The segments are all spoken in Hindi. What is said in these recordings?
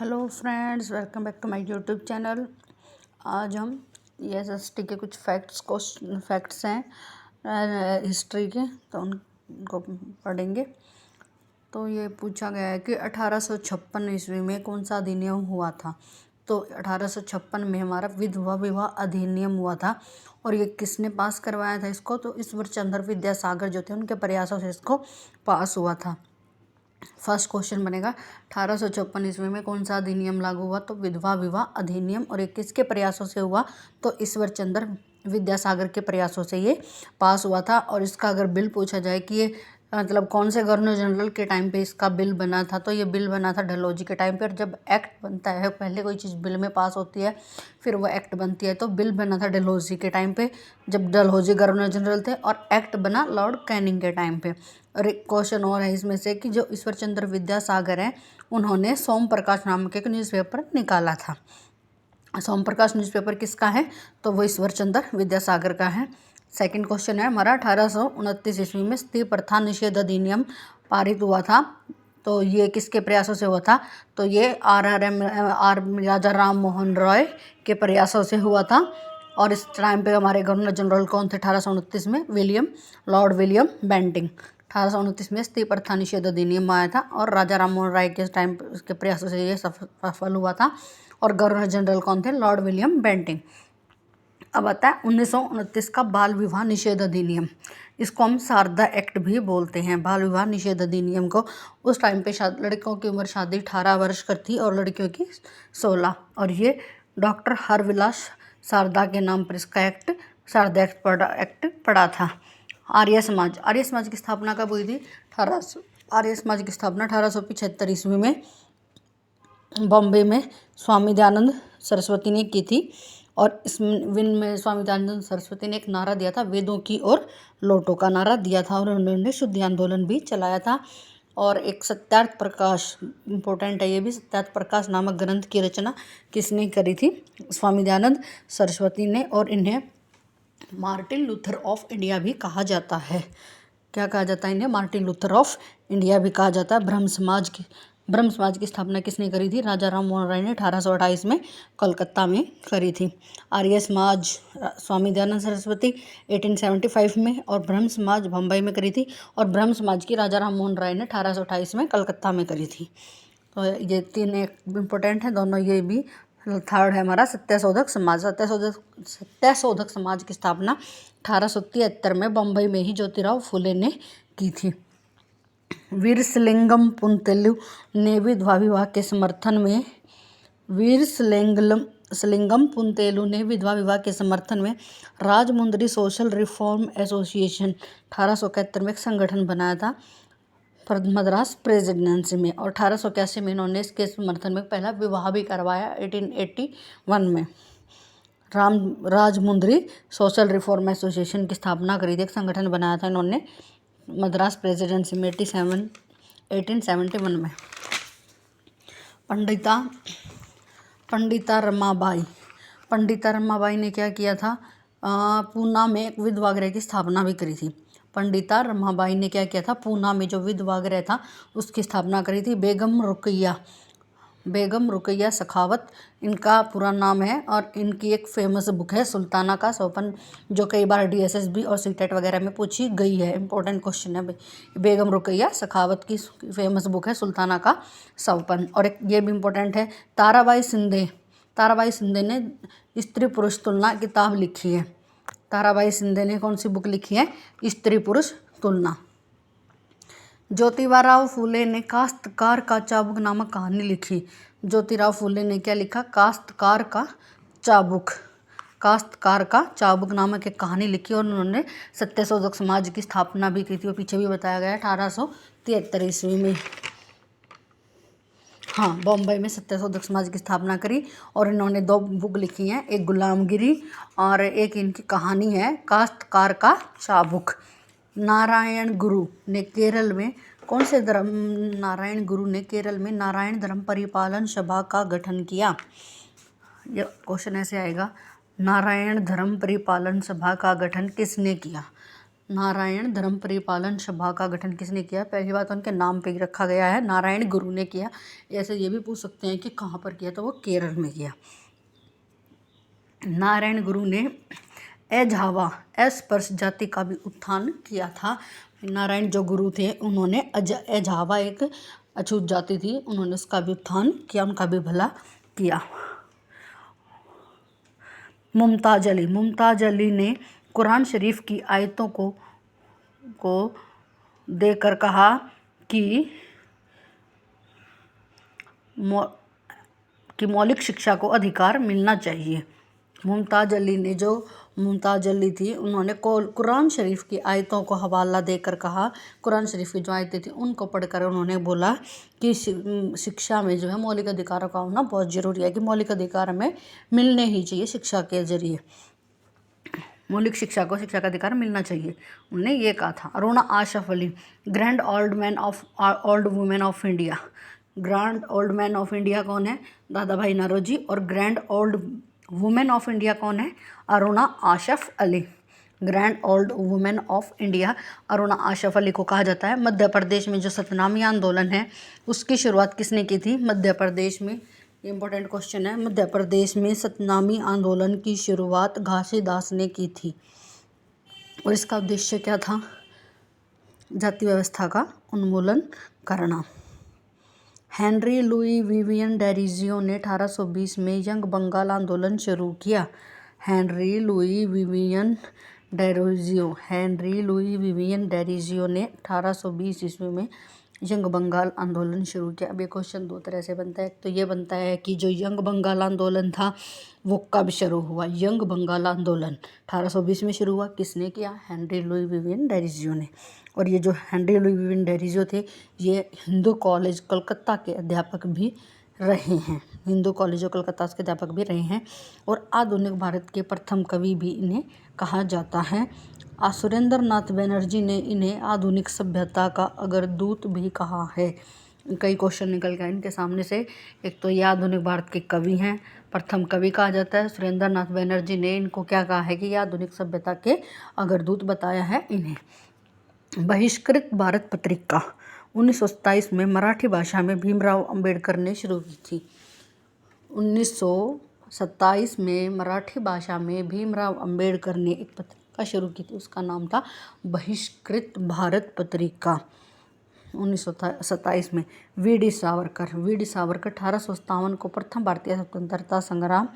Hello friends, welcome back to my YouTube channel. आज हम एसएसटी के कुछ फैक्ट्स हैं हिस्ट्री के, तो उनको पढ़ेंगे। तो ये पूछा गया है कि 1856 ईस्वी में कौन सा अधिनियम हुआ था। तो 1856 में हमारा विधवा विवाह अधिनियम हुआ था। और ये किसने पास करवाया था इसको? तो ईश्वर चंद्र विद्यासागर जो थे, उनके प्रयासों से इसको पास हुआ था। फर्स्ट क्वेश्चन बनेगा 1856 ईस्वी में कौन सा अधिनियम लागू हुआ? तो विधवा विवाह अधिनियम। और ये किसके प्रयासों से हुआ? तो ईश्वर चंद्र विद्यासागर के प्रयासों से ये पास हुआ था। और इसका अगर बिल पूछा जाए कि ये मतलब कौन से गवर्नर जनरल के टाइम पे इसका बिल बना था, तो ये बिल बना था डलहौजी के टाइम पे। और जब एक्ट बनता है, पहले कोई चीज़ बिल में पास होती है फिर वो एक्ट बनती है, तो बिल बना था डलहौजी के टाइम पे जब डलहौजी गवर्नर जनरल थे, और एक्ट बना लॉर्ड कैनिंग के टाइम पे। और एक क्वेश्चन और है इसमें से कि जो ईश्वर चंद्र विद्यासागर हैं, उन्होंने सोम प्रकाश नामक एक न्यूज़पेपर निकाला था। सोम प्रकाश न्यूज़पेपर किसका है? तो वो ईश्वर चंद्र विद्यासागर का है। सेकंड क्वेश्चन है हमारा 1829 ईस्वी में स्त्री प्रथा निषेध अधिनियम पारित हुआ था। तो ये किसके प्रयासों से हुआ था? तो ये राजा राम मोहन रॉय के प्रयासों से हुआ था। और इस टाइम पे हमारे गवर्नर जनरल कौन थे 1829 में? Lord William Bentinck. 1829 में स्त्री प्रथा निषेध अधिनियम आया था और राजा राम मोहन राय के टाइम के प्रयासों से ये सफल हुआ था। और गवर्नर जनरल कौन थे? Lord William Bentinck. अब आता है 1929 का बाल विवाह निषेध अधिनियम। इसको हम शारदा एक्ट भी बोलते हैं। बाल विवाह निषेध अधिनियम को उस टाइम पे लड़कों की उम्र शादी 18 वर्ष कर थी और लड़कियों की 16। और ये डॉक्टर हरविलास शारदा के नाम पर इसका शारदा एक्ट पड़ा था। आर्य समाज की स्थापना कब हुई थी? आर्य समाज की स्थापना 1875 ईस्वी में बॉम्बे में स्वामी दयानंद सरस्वती ने की थी। और में स्वामी दयानंद सरस्वती ने एक नारा दिया था, वेदों की और लोटों का नारा दिया था। और उन्होंने शुद्धि आंदोलन भी चलाया था। और एक सत्यार्थ प्रकाश, इम्पोर्टेंट है ये भी, सत्यार्थ प्रकाश नामक ग्रंथ की रचना किसने करी थी? स्वामी दयानंद सरस्वती ने। और इन्हें मार्टिन लूथर ऑफ इंडिया भी कहा जाता है। क्या कहा जाता है इन्हें? मार्टिन लूथर ऑफ इंडिया भी कहा जाता है। ब्रह्म समाज की स्थापना किसने करी थी? राजा राम मोहन राय ने 1828 में कलकत्ता में करी थी। आर्य समाज स्वामी दयानंद सरस्वती 1875 में, और ब्रह्म समाज बम्बई में करी थी। और ब्रह्म समाज की राजा राम मोहन राय ने 1828 में कलकत्ता में करी थी। तो ये तीन एक इम्पोर्टेंट है दोनों। ये भी थर्ड है हमारा सत्याशोधक समाज। सत्याशोधक समाज की स्थापना 1873 में बम्बई में ही ज्योतिराव फुले ने की थी। वीरसलिंगम पुंतेलु ने विधवा विवाह के समर्थन में राजमुंदरी सोशल रिफॉर्म एसोसिएशन 1871 में एक संगठन बनाया था मद्रास प्रेसिडेंसी में। और 1881 में इन्होंने इसके समर्थन में पहला विवाह भी करवाया 1881 में। राजमुंदरी सोशल रिफॉर्म एसोसिएशन की स्थापना करी थी, एक संगठन बनाया था इन्होंने मद्रास प्रेसिडेंसी में 1871 में। पंडिता रमाबाई ने क्या किया था? पूना में एक विधवा गृह की स्थापना भी करी थी। पंडिता रमाबाई ने क्या किया था? पूना में जो विधवा गृह था उसकी स्थापना करी थी। बेगम रुकैया सखावत इनका पूरा नाम है। और इनकी एक फेमस बुक है सुल्ताना का सौपन, जो कई बार DSSB और सीटेट वगैरह में पूछी गई है। इंपॉर्टेंट क्वेश्चन है। बेगम रुकैया सखावत की फेमस बुक है सुल्ताना का सौपन। और एक ये भी इम्पोर्टेंट है, ताराबाई सिंधे ने स्त्री पुरुष तुलना किताब लिखी है। ताराबाई सिंधे ने कौन सी बुक लिखी है? स्त्री पुरुष तुलना। ज्योतिबा फूले ने काश्तकार का चाबुक नामक कहानी लिखी। ज्योतिराव फूले ने क्या लिखा? काश्तकार का चाबुक नामक एक कहानी लिखी। और उन्होंने सत्यशोधक समाज की स्थापना भी की थी, और पीछे भी बताया गया है 1873 ईस्वी में। हाँ, बॉम्बे में सत्यशोधक समाज की स्थापना करी। और इन्होंने 2 बुक लिखी हैं, एक गुलामगिरी और एक इनकी कहानी है काश्तकार का चाबुक। नारायण गुरु ने केरल में नारायण धर्म परिपालन सभा का गठन किया। यह क्वेश्चन ऐसे आएगा, नारायण धर्म परिपालन सभा का गठन किसने किया? नारायण धर्म परिपालन सभा का गठन किसने किया? पहली बात उनके नाम पे ही रखा गया है, नारायण गुरु ने किया। ऐसे ये भी पूछ सकते हैं कि कहाँ पर किया, तो वो केरल में किया। नारायण गुरु ने एझावा अस्पृश्य जाति का भी उत्थान किया था। नारायण जो गुरु थे उन्होंने एझावा एक अछूत जाति थी, उन्होंने उसका भी उत्थान किया, उनका भी भला किया। मुमताज अली ने कुरान शरीफ की आयतों को देकर कहा कि मौलिक शिक्षा को अधिकार मिलना चाहिए। मुमताज अली थी, उन्होंने कुरान शरीफ की आयतों को हवाला देकर कहा, कुरान शरीफ की जो आयतें थी उनको पढ़कर उन्होंने बोला कि शिक्षा में जो है मौलिक अधिकारों का होना बहुत ज़रूरी है, कि मौलिक अधिकार हमें मिलने ही चाहिए, शिक्षा के जरिए मौलिक शिक्षा को शिक्षा का अधिकार मिलना चाहिए, उन्होंने ये कहा था। Aruna Asaf Ali, grand old women of India. Grand old man of India कौन है? दादा भाई नौरोजी। और grand old women of India कौन है? Aruna Asaf Ali. Grand old women of India Aruna Asaf Ali को कहा जाता है। मध्य प्रदेश में जो सतनामी आंदोलन है उसकी शुरुआत किसने की थी? मध्य प्रदेश में, इंपॉर्टेंट क्वेश्चन है, मध्य प्रदेश में सतनामी आंदोलन की शुरुआत घासीदास ने की थी। और इसका उद्देश्य क्या था? जाति व्यवस्था का उन्मूलन करना। हेनरी लुई विवियन डेरिजियो ने 1820 में यंग बंगाल आंदोलन शुरू किया। हेनरी लुई विवियन डेरिजियो ने 1820 ईस्वी में यंग बंगाल आंदोलन शुरू किया। अब ये क्वेश्चन दो तरह से बनता है। तो ये बनता है कि जो यंग बंगाल आंदोलन था वो कब शुरू हुआ? यंग बंगाल आंदोलन 1820 में शुरू हुआ। किसने किया? हेनरी लुई विवियन डेरिजियो ने। और ये जो हेनरी लुई विवियन डेरिजियो थे ये हिंदू कॉलेज कलकत्ता के अध्यापक भी रहे हैं, हिंदू कॉलेज कलकत्ता के अध्यापक भी रहे हैं। और आधुनिक भारत के प्रथम कवि भी इन्हें कहा जाता है। सुरेंद्र नाथ बनर्जी ने इन्हें आधुनिक सभ्यता का अग्रदूत भी कहा है। कई क्वेश्चन निकल गए इनके सामने से। एक तो ये आधुनिक भारत के कवि हैं, प्रथम कवि कहा जाता है। सुरेंद्र नाथ बनर्जी ने इनको क्या कहा है कि ये आधुनिक सभ्यता के अग्रदूत बताया है इन्हें। बहिष्कृत भारत पत्रिका 1927 में मराठी भाषा में भीमराव अंबेडकर ने शुरू की थी। 1927 में मराठी भाषा में भीमराव अंबेडकर ने एक पत्रिका शुरू की थी, उसका नाम था बहिष्कृत भारत पत्रिका। 1927 में वी डी सावरकर 1857 को प्रथम भारतीय स्वतंत्रता संग्राम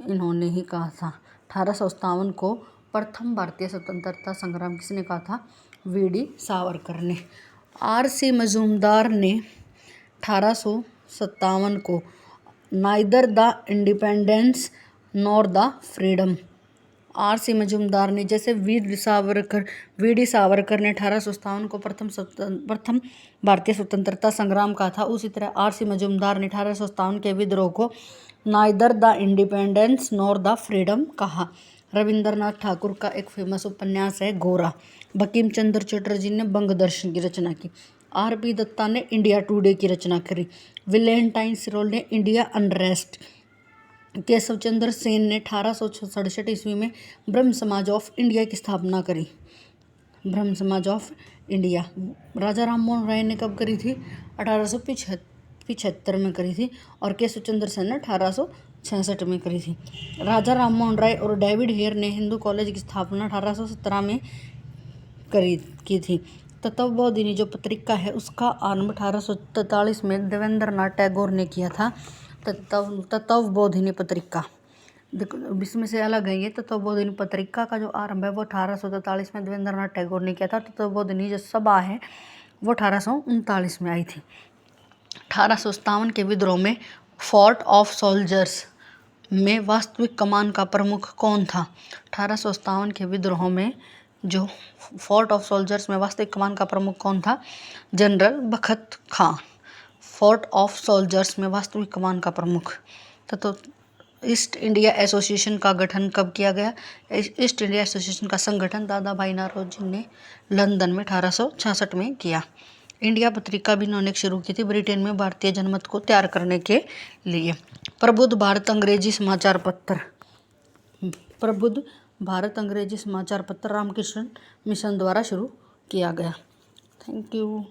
इन्होंने ही कहा था। 1857 को प्रथम भारतीय स्वतंत्रता संग्राम किसने कहा था? वी डी सावरकर ने। आर.सी. मजूमदार ने 1857 को neither the independence nor the freedom. RC. Majumdar ने, जैसे वी डी सावरकर ने 1857 को प्रथम भारतीय स्वतंत्रता संग्राम कहा था, उसी तरह आर.सी. मजूमदार ने 1857 के विद्रोह को neither the independence nor the freedom कहा। रविंद्रनाथ ठाकुर का एक फेमस उपन्यास है गोरा। बंकिम चंद्र चटर्जी ने बंग दर्शन की रचना की। आर.पी. दत्ता ने इंडिया टुडे की रचना करी। वेलेंटाइन सिरोल ने इंडिया अनरेस्ट। केशव चंद्र सेन ने 1867 ईस्वी में ब्रह्म समाज ऑफ इंडिया की स्थापना करी। ब्रह्म समाज ऑफ इंडिया। राजा राम मोहन राय ने कब करी थी? 1875 में करी थी। और केशव चंद्र सेन ने 1866 में करी थी। राजा राम मोहन राय और डेविड हेयर ने हिंदू कॉलेज की स्थापना 1817 में की थी। तत्वबोधिनी जो पत्रिका है उसका आरंभ 1843 में देवेंद्रनाथ टैगोर ने किया था। तत्वबोधिनी पत्रिका इसमें से अलग है। ये तत्वबोधिनी पत्रिका का जो आरंभ है वो 1843 में देवेंद्रनाथ टैगोर ने किया था। तत्वबोधिनी जो सभा है वो 1839 में आई थी। 1857 के विद्रोह में फोर्ट ऑफ सोल्जर्स में वास्तविक कमान का प्रमुख कौन था? 1857 के विद्रोह में जो फोर्ट ऑफ सोल्जर्स में वास्तविक कमान का प्रमुख कौन था? जनरल बखत खां। फोर्ट ऑफ सोल्जर्स में वास्तविक कमान का प्रमुख। तो ईस्ट इंडिया एसोसिएशन का गठन कब किया गया? ईस्ट इंडिया एसोसिएशन का संगठन दादा भाई नौरोजी ने लंदन में 1866 में किया। इंडिया पत्रिका भी इन्होंने शुरू की थी ब्रिटेन में भारतीय जनमत को तैयार करने के लिए। प्रबुद्ध भारत अंग्रेजी समाचार पत्र। प्रबुद्ध भारत अंग्रेजी समाचार पत्र रामकृष्ण मिशन द्वारा शुरू किया गया। Thank you.